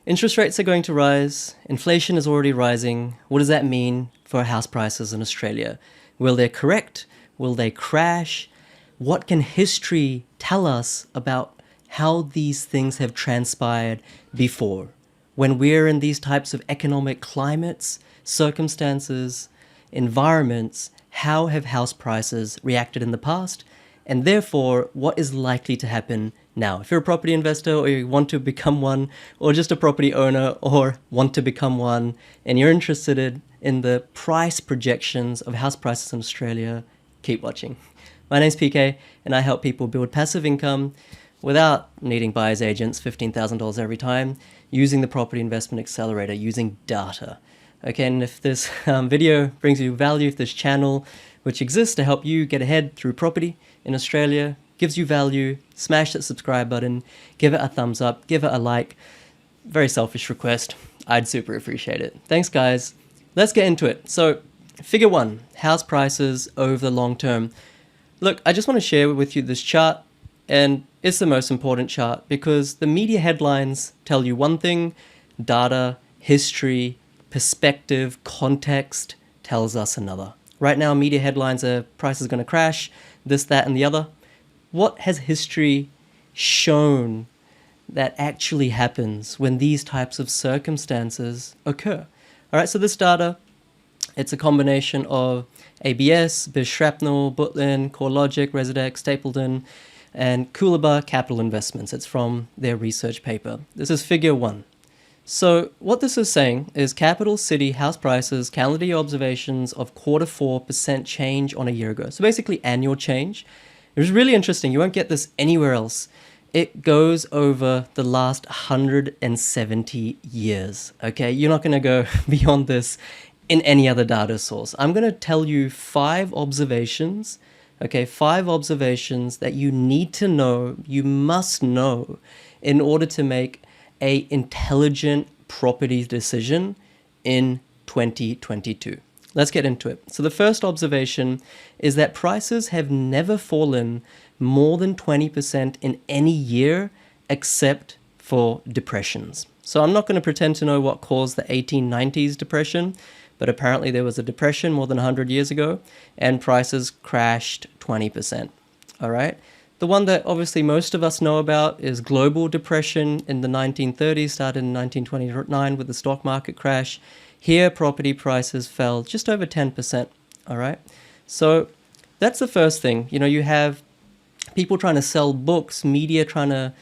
Interest rates are going to rise. Inflation is already rising. What does that mean for house prices in Australia? Will they correct? Will they crash? What can history tell us about how these things have transpired before? When we're in these types of economic climates, circumstances, environments, how have house prices reacted in the past? And therefore, what is likely to happen now? If you're a property investor or you want to become one, or just a property owner or want to become one, and you're interested in the price projections of house prices in Australia, keep watching. My name's PK, and I help people build passive income without needing buyer's agents, $15,000 every time, using the Property Investment Accelerator, using data. Okay, and if this video brings you value, if this channel, which exists to help you get ahead through property in Australia, gives you value, smash that subscribe button, give it a thumbs up, give it a like. Very selfish request. I'd super appreciate it. Thanks, guys. Let's get into it. So, figure one, house prices over the long term. Look, I just want to share with you this chart, and it's the most important chart because the media headlines tell you one thing, data, history, perspective, context tells us another. Right now, media headlines are price is going to crash, this, that, and the other. What has history shown that actually happens when these types of circumstances occur? All right, so this data, it's a combination of ABS, Biz Shrapnel, Butlin, CoreLogic, Residex, Stapleton, and Coolabah Capital Investments. It's from their research paper. This is figure one. So what this is saying is capital city house prices, calendar year observations of Q4% change on a year ago. So basically annual change. It was really interesting. You won't get this anywhere else. It goes over the last 170 years. Okay, you're not going to go beyond this in any other data source. I'm going to tell you 5 observations. Okay, 5 observations that you need to know, you must know in order to make a intelligent property decision in 2022. Let's get into it. So the first observation is that prices have never fallen more than 20% in any year except for depressions. So I'm not going to pretend to know what caused the 1890s depression, but apparently there was a depression more than 100 years ago and prices crashed 20%. All right. The one that obviously most of us know about is global depression in the 1930s, started in 1929 with the stock market crash. Here, property prices fell just over 10%, all right? So that's the first thing. You know, you have people trying to sell books, media trying to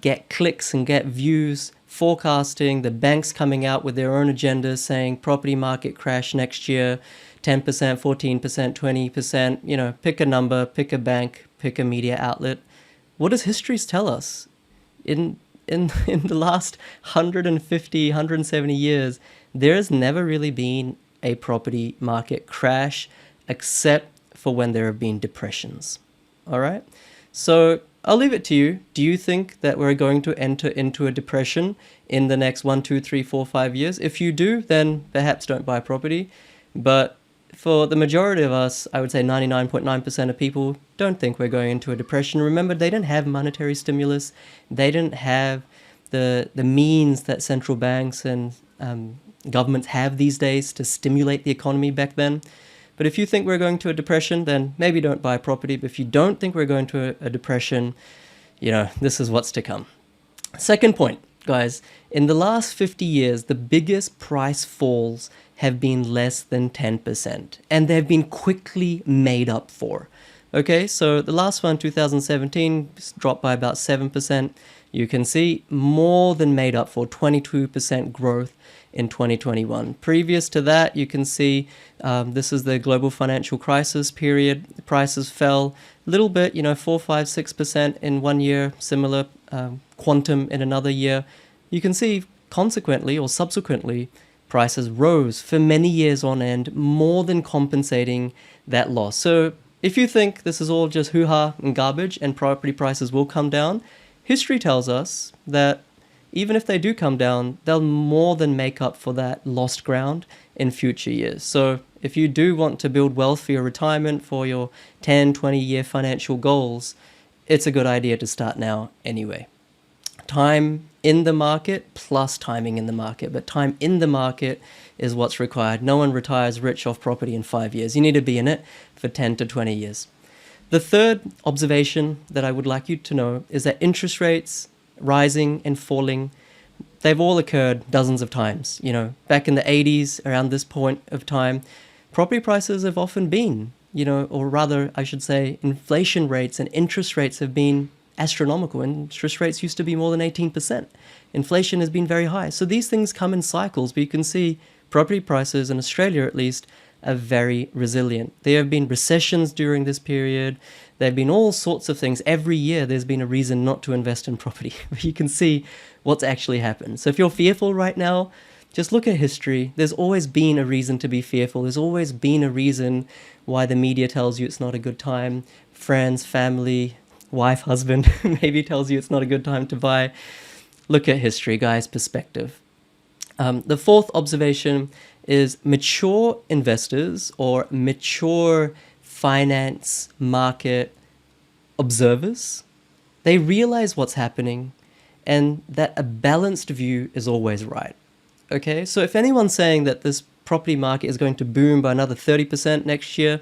get clicks and get views, forecasting, the banks coming out with their own agendas saying property market crash next year, 10%, 14%, 20%, you know, pick a number, pick a bank, pick a media outlet. What does history tell us? In the last 150, 170 years, there has never really been a property market crash except for when there have been depressions. All right? So I'll leave it to you. Do you think that we're going to enter into a depression in the next 1, 2, 3, 4, 5 years? If you do, then perhaps don't buy property. But for the majority of us, I would say 99.9% of people don't think we're going into a depression. Remember, they didn't have monetary stimulus. They didn't have the means that central banks and governments have these days to stimulate the economy back then. But if you think we're going to a depression, then maybe don't buy property. But if you don't think we're going to a depression, you know, this is what's to come. Second point, guys, in the last 50 years, the biggest price falls have been less than 10%, and they've been quickly made up for. Okay, so the last one, 2017, dropped by about 7%. You can see more than made up for, 22% growth in 2021. Previous to that, you can see this is the global financial crisis period. The prices fell a little bit, you know, 4, 5, 6% in one year, similar quantum in another year. You can see consequently or subsequently, prices rose for many years on end, more than compensating that loss. So if you think this is all just hoo-ha and garbage and property prices will come down, history tells us that even if they do come down, they'll more than make up for that lost ground in future years. So if you do want to build wealth for your retirement, for your 10, 20-year financial goals, it's a good idea to start now anyway. time in the market plus timing in the market. But time in the market is what's required. No one retires rich off property in 5 years. You need to be in it for 10 to 20 years. The third observation that I would like you to know is that interest rates rising and falling, they've all occurred dozens of times. You know, back in the 80s, around this point of time, property prices have often been, you know, or rather, I should say, inflation rates and interest rates have been astronomical. Interest rates used to be more than 18%. Inflation has been very high. So these things come in cycles, but you can see property prices in Australia, at least, are very resilient. There have been recessions during this period. There have been all sorts of things. Every year there's been a reason not to invest in property. You can see what's actually happened. So if you're fearful right now, just look at history. There's always been a reason to be fearful. There's always been a reason why the media tells you it's not a good time. Friends, family, wife, husband maybe tells you it's not a good time to buy. Look at history, guys, perspective. The fourth observation is mature investors or mature finance market observers. They realize what's happening and that a balanced view is always right. Okay, so if anyone's saying that this property market is going to boom by another 30% next year,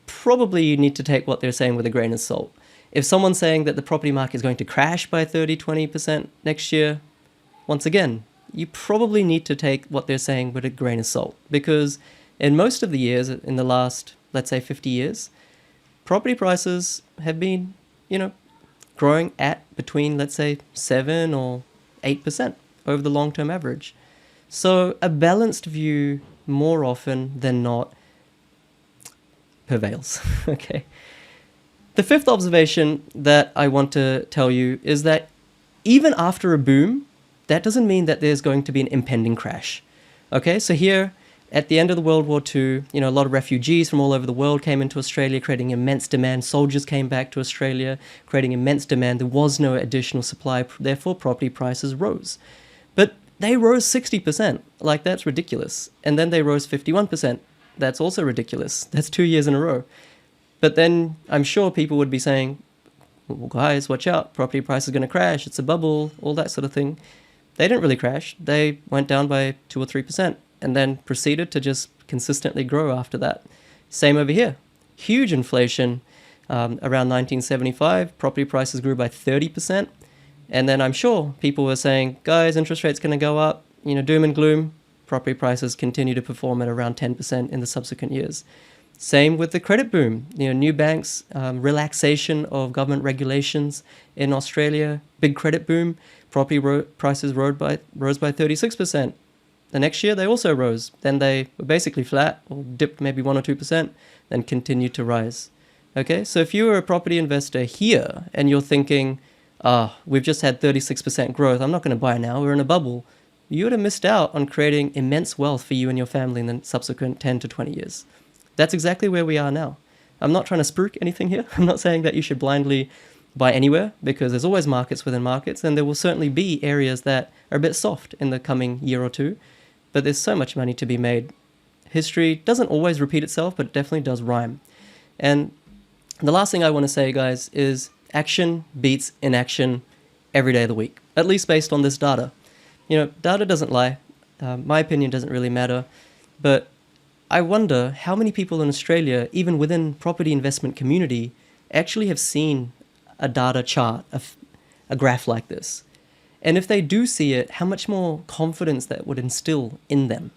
probably you need to take what they're saying with a grain of salt. If someone's saying that the property market is going to crash by 30-20% next year, once again, you probably need to take what they're saying with a grain of salt, because in most of the years, in the last, let's say 50 years, property prices have been, you know, growing at between, let's say, 7 or 8% over the long-term average. So a balanced view more often than not prevails. Okay. The fifth observation that I want to tell you is that even after a boom, that doesn't mean that there's going to be an impending crash. Okay, so here at the end of the World War II, you know, a lot of refugees from all over the world came into Australia, creating immense demand. Soldiers came back to Australia, creating immense demand. There was no additional supply, therefore property prices rose. But they rose 60%, like that's ridiculous. And then they rose 51%. That's also ridiculous. That's 2 years in a row. But then I'm sure people would be saying, well, guys, watch out, property price is going to crash, it's a bubble, all that sort of thing. They didn't really crash. They went down by 2 or 3% and then proceeded to just consistently grow after that. Same over here. Huge inflation. Around 1975, property prices grew by 30%. And then I'm sure people were saying, guys, interest rates going to go up, you know, doom and gloom. Property prices continue to perform at around 10% in the subsequent years. Same with the credit boom. You know, new banks, relaxation of government regulations in Australia, big credit boom. Property prices rose by 36%. The next year, they also rose. Then they were basically flat or dipped maybe 1 or 2%, then continued to rise. Okay, so if you were a property investor here and you're thinking, we've just had 36% growth, I'm not going to buy now, we're in a bubble, you would have missed out on creating immense wealth for you and your family in the subsequent 10 to 20 years. That's exactly where we are now. I'm not trying to spook anything here. I'm not saying that you should blindly buy anywhere, because there's always markets within markets, and there will certainly be areas that are a bit soft in the coming year or two, but there's so much money to be made. History doesn't always repeat itself, but it definitely does rhyme. And the last thing I want to say, guys, is action beats inaction every day of the week, at least based on this data. You know, data doesn't lie. My opinion doesn't really matter, but I wonder how many people in Australia, even within property investment community, actually have seen a data chart, a graph like this. And if they do see it, how much more confidence that would instill in them.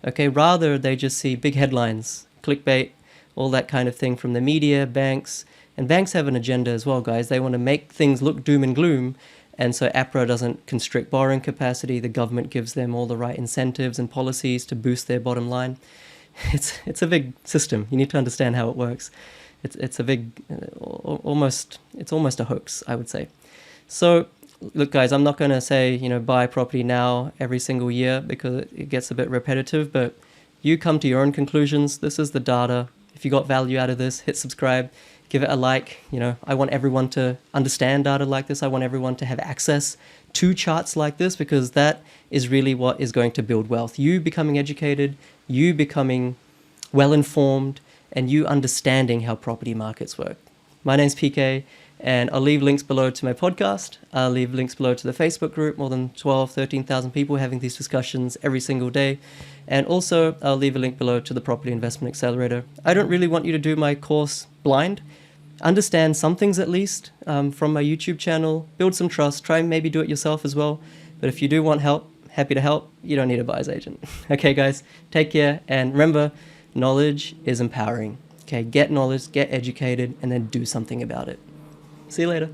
Okay, rather they just see big headlines, clickbait, all that kind of thing from the media, banks. And banks have an agenda as well, guys. They want to make things look doom and gloom. And so APRA doesn't constrict borrowing capacity. The government gives them all the right incentives and policies to boost their bottom line. It's a big system. You need to understand how it works. It's a big, it's almost a hoax, I would say. So, look, guys, I'm not going to say, you know, buy property now every single year, because it gets a bit repetitive, but you come to your own conclusions. This is the data. If you got value out of this, hit subscribe, give it a like. You know, I want everyone to understand data like this. I want everyone to have access to charts like this, because that is really what is going to build wealth. You becoming educated, you becoming well-informed, and you understanding how property markets work. My name's PK, And I'll leave links below to my podcast. I'll leave links below to the Facebook group, more than 12, 13,000 people having these discussions every single day. And also, I'll leave a link below to the Property Investment Accelerator. I don't really want you to do my course blind. Understand some things at least from my YouTube channel. Build some trust. Try and maybe do it yourself as well. But if you do want help, happy to help. You don't need a buyer's agent. Okay, guys, take care. And remember, knowledge is empowering. Okay, get knowledge, get educated, and then do something about it. See you later.